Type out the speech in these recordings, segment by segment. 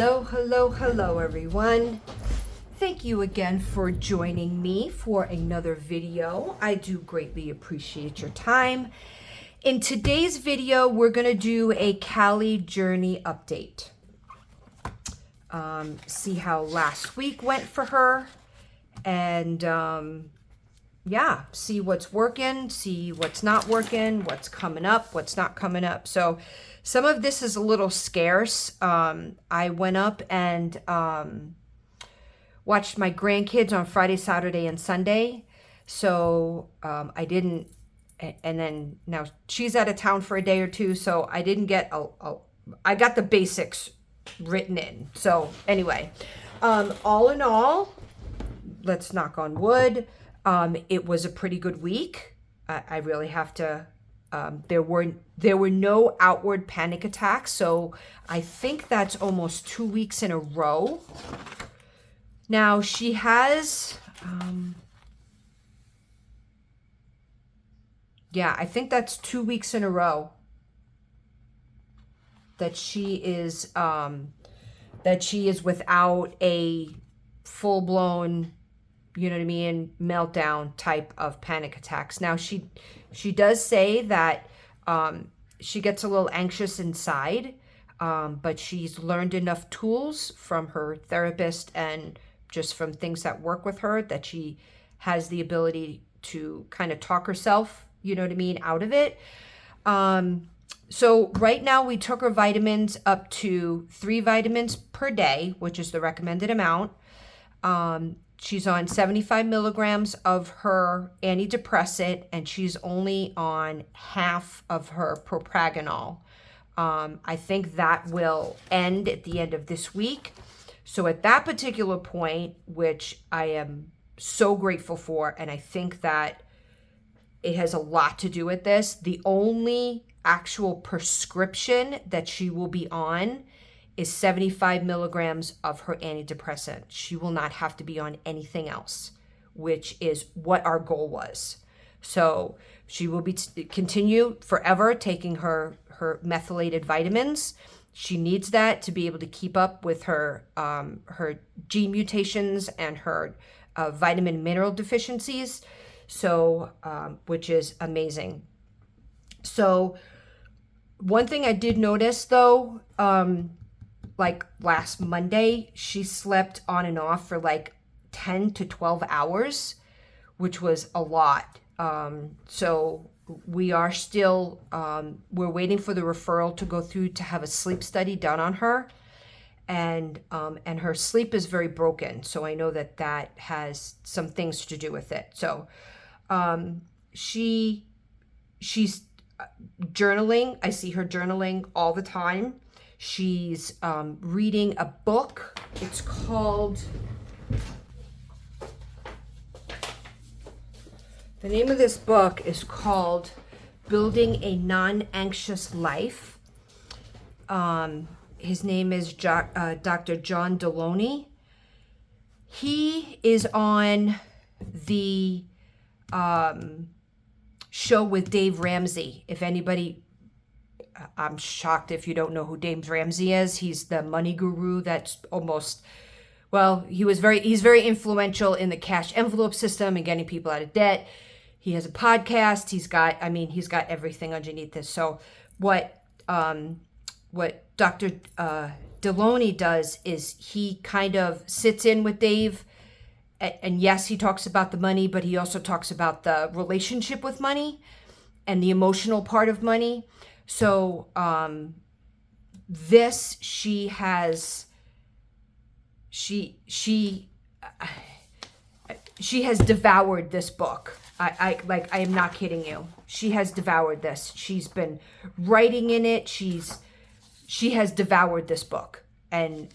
Hello, everyone. Thank you again for joining me for another video. I do greatly appreciate your time. In today's video, we're going to do a Callie journey update. See how last week went for her, and see what's working, see what's not working, what's coming up, what's not coming up. So some of this is a little scarce. I went up and watched my grandkids on Friday, Saturday, and Sunday. So I didn't, and then now she's out of town for a day or two, so I didn't get I got the basics written in. So anyway, all in all, let's knock on wood. It was a pretty good week. I really have to. There were no outward panic attacks, so I think that's almost 2 weeks in a row. Now she has, I think that's 2 weeks in a row that she is without a full-blown, you know what I mean, meltdown type of panic attacks. Now she does say that she gets a little anxious inside, but she's learned enough tools from her therapist and just from things that work with her that she has the ability to kind of talk herself, you know what I mean, out of it. So right now we took her vitamins up to 3 vitamins per day, which is the recommended amount. She's on 75 milligrams of her antidepressant, and she's only on half of her propranolol. I think that will end at the end of this week. So at that particular point, which I am so grateful for, and I think that it has a lot to do with this, the only actual prescription that she will be on is 75 milligrams of her antidepressant. She will not have to be on anything else, which is what our goal was. So she will be continue forever taking her methylated vitamins. She needs that to be able to keep up with her gene mutations and her vitamin mineral deficiencies. So which is amazing. So one thing I did notice though, like last Monday, she slept on and off for like 10 to 12 hours, which was a lot. So we are still, we're waiting for the referral to go through to have a sleep study done on her. And her sleep is very broken. So I know that has some things to do with it. So she's journaling. I see her journaling all the time. She's reading a book. It's called, the name of this book is called Building a Non-Anxious Life. His name is Dr. John Deloney. He is on the show with Dave Ramsey. If anybody, I'm shocked if you don't know who Dave Ramsey is. He's the money guru that's almost, well, he's very influential in the cash envelope system and getting people out of debt. He has a podcast. He's got everything underneath this. So what Dr. Deloney does is he kind of sits in with Dave, and yes, he talks about the money, but he also talks about the relationship with money and the emotional part of money. So she has devoured this book. I am not kidding you. She has devoured this. She's been writing in it. She has devoured this book. And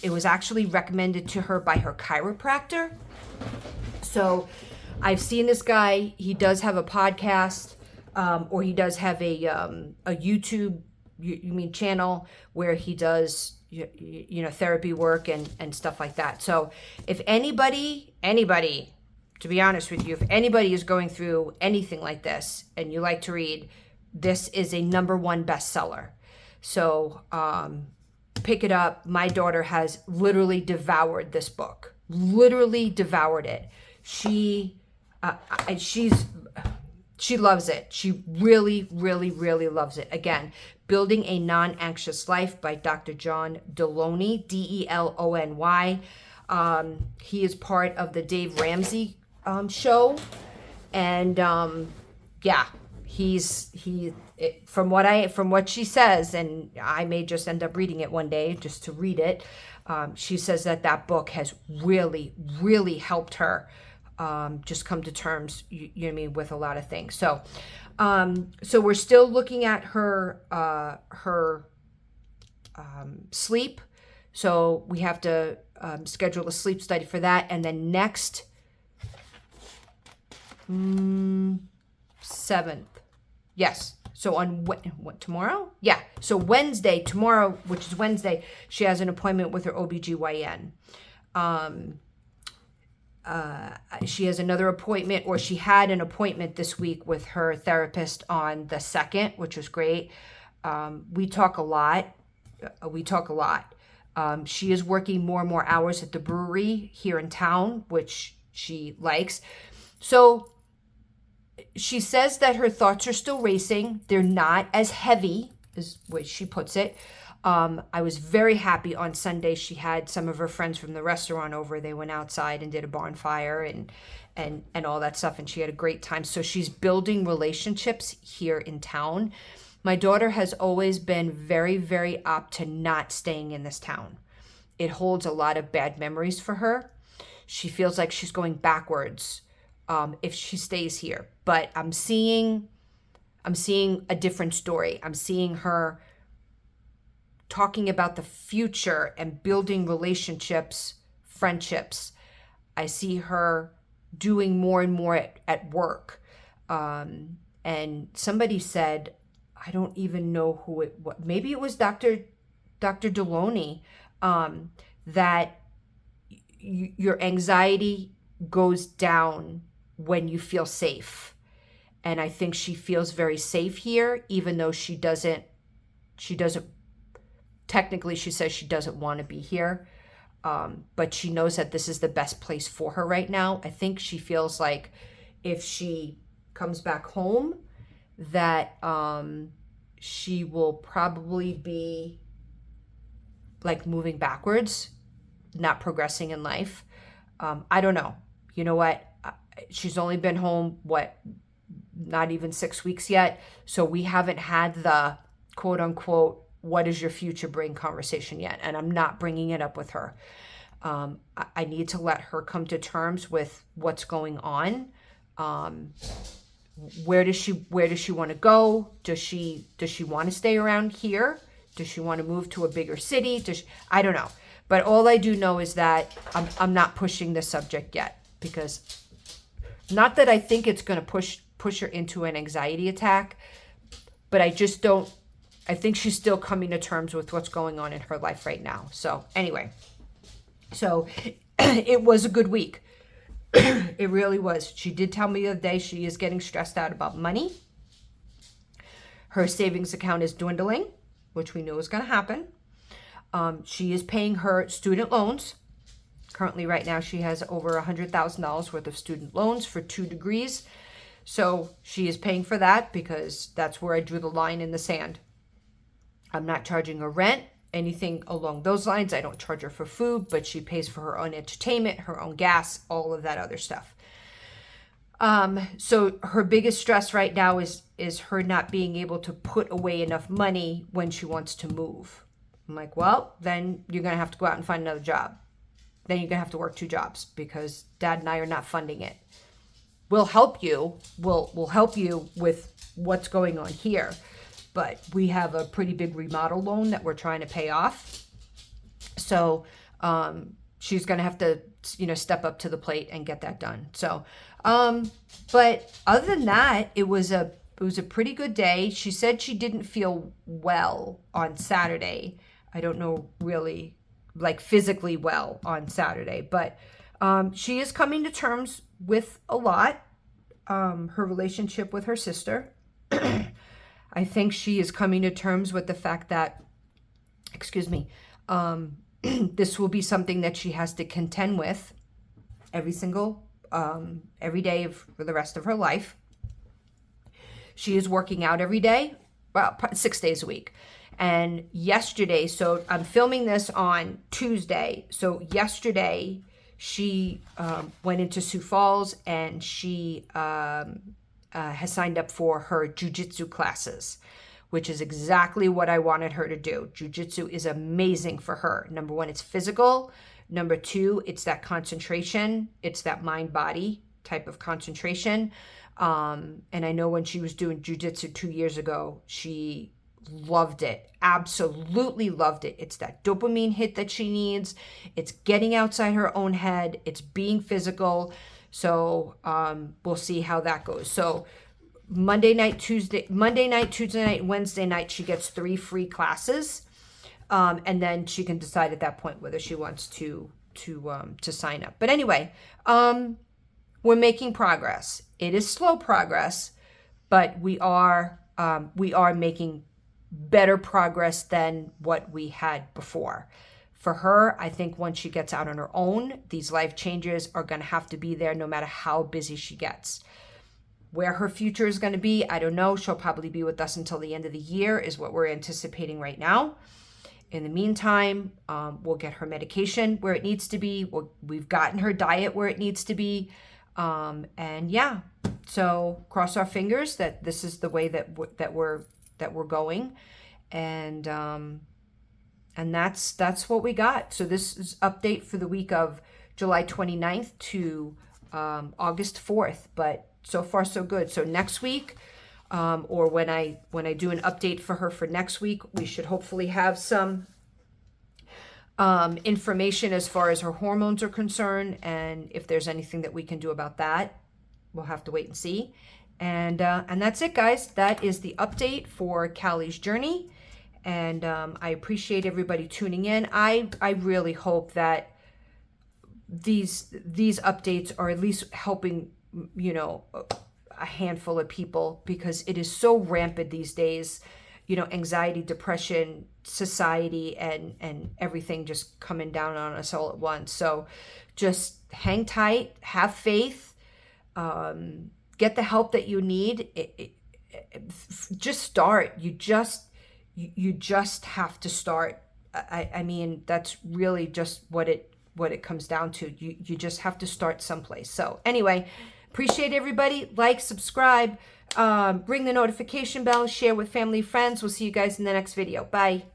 it was actually recommended to her by her chiropractor. So I've seen this guy. He does have a podcast, or he does have a YouTube channel where he does therapy work and stuff like that. So if anybody, to be honest with you, if anybody is going through anything like this and you like to read, this is a #1 bestseller. So pick it up. My daughter has literally devoured this book, literally devoured it. She loves it. She really, really, really loves it. Again, Building a Non-Anxious Life by Dr. John Deloney, Delony. He is part of the Dave Ramsey show. And yeah, from what she says, and I may just end up reading it one day just to read it. She says that book has really, really helped her just come to terms, you know what I mean, with a lot of things. So we're still looking at her sleep. So we have to schedule a sleep study for that. And then next 7th. Yes. So on what tomorrow? Yeah. So tomorrow, which is Wednesday, she has an appointment with her OBGYN. She has another appointment, or she had an appointment this week with her therapist on the 2nd, which was great. We talk a lot. She is working more and more hours at the brewery here in town, which she likes. So she says that her thoughts are still racing. They're not as heavy, is what she puts it. I was very happy on Sunday. She had some of her friends from the restaurant over. They went outside and did a bonfire and all that stuff, and she had a great time. So she's building relationships here in town. My daughter has always been very, very apt to not staying in this town. It holds a lot of bad memories for her. She feels like she's going backwards if she stays here. But I'm seeing a different story. I'm seeing her talking about the future and building relationships, friendships. I see her doing more and more at work. And somebody said, I don't even know who it was. Maybe it was Dr. Deloney, that your anxiety goes down when you feel safe. And I think she feels very safe here, even though she doesn't, technically she says she doesn't want to be here. But she knows that this is the best place for her right now. I think she feels like if she comes back home, that she will probably be like moving backwards, not progressing in life. I don't know. You know what? She's only been home, not even 6 weeks yet. So we haven't had the quote unquote, what does your future bring conversation yet. And I'm not bringing it up with her. I need to let her come to terms with what's going on. Where does she want to go? Does she want to stay around here? Does she want to move to a bigger city? I don't know. But all I do know is that I'm not pushing the subject yet, because not that I think it's going to push her into an anxiety attack, but I just don't. I think she's still coming to terms with what's going on in her life right now. So anyway, it was a good week. It really was. She did tell me the other day she is getting stressed out about money. Her savings account is dwindling, which we knew was going to happen. She is paying her student loans. Currently, right now, she has over $100,000 worth of student loans for 2 degrees. So she is paying for that, because that's where I drew the line in the sand. I'm not charging her rent, anything along those lines. I don't charge her for food, but she pays for her own entertainment, her own gas, all of that other stuff. So her biggest stress right now is her not being able to put away enough money when she wants to move. I'm like, well, then you're going to have to go out and find another job. Then you're going to have to work 2 jobs, because Dad and I are not funding it. We'll help you. We'll help you with what's going on here. But we have a pretty big remodel loan that we're trying to pay off. So she's going to have to, step up to the plate and get that done. So, but other than that, it was a pretty good day. She said she didn't feel well on Saturday. I don't know really, like physically well on Saturday, but she is coming to terms with a lot. Her relationship with her sister. I think she is coming to terms with the fact that excuse me, this will be something that she has to contend with every day for the rest of her life. She is working out every day, well, 6 days a week. And yesterday, so I'm filming this on Tuesday. So yesterday, she went into Sioux Falls and she has signed up for her jujitsu classes, which is exactly what I wanted her to do. Jiu-jitsu is amazing for her. Number one, it's physical. Number two, it's that concentration. It's that mind-body type of concentration. And I know when she was doing jiu-jitsu 2 years ago, she loved it. Absolutely loved it. It's that dopamine hit that she needs. It's getting outside her own head. It's being physical. So we'll see how that goes. So Monday night, Tuesday night, Wednesday night, she gets 3 free classes, and then she can decide at that point whether she wants to sign up. But anyway, we're making progress. It is slow progress, but we are making better progress than what we had before. For her, I think once she gets out on her own, these life changes are going to have to be there no matter how busy she gets. Where her future is going to be, I don't know. She'll probably be with us until the end of the year is what we're anticipating right now. In the meantime, we'll get her medication where it needs to be. We've gotten her diet where it needs to be. And yeah, so cross our fingers that this is the way that we're going. And that's what we got. So this is update for the week of July 29th to August 4th. But so far, so good. So next week, or when I do an update for her for next week, we should hopefully have some information as far as her hormones are concerned, and if there's anything that we can do about that, we'll have to wait and see. And that's it, guys. That is the update for Callie's journey, and I appreciate everybody tuning in. I really hope that these updates are at least helping, a handful of people, because it is so rampant these days, anxiety, depression, society, and everything just coming down on us all at once. So just hang tight, have faith, get the help that you need. Just start. You just have to start. I mean, that's really just what it comes down to. You just have to start someplace. So anyway, appreciate everybody. Like, subscribe, ring the notification bell, share with family, friends. We'll see you guys in the next video. Bye.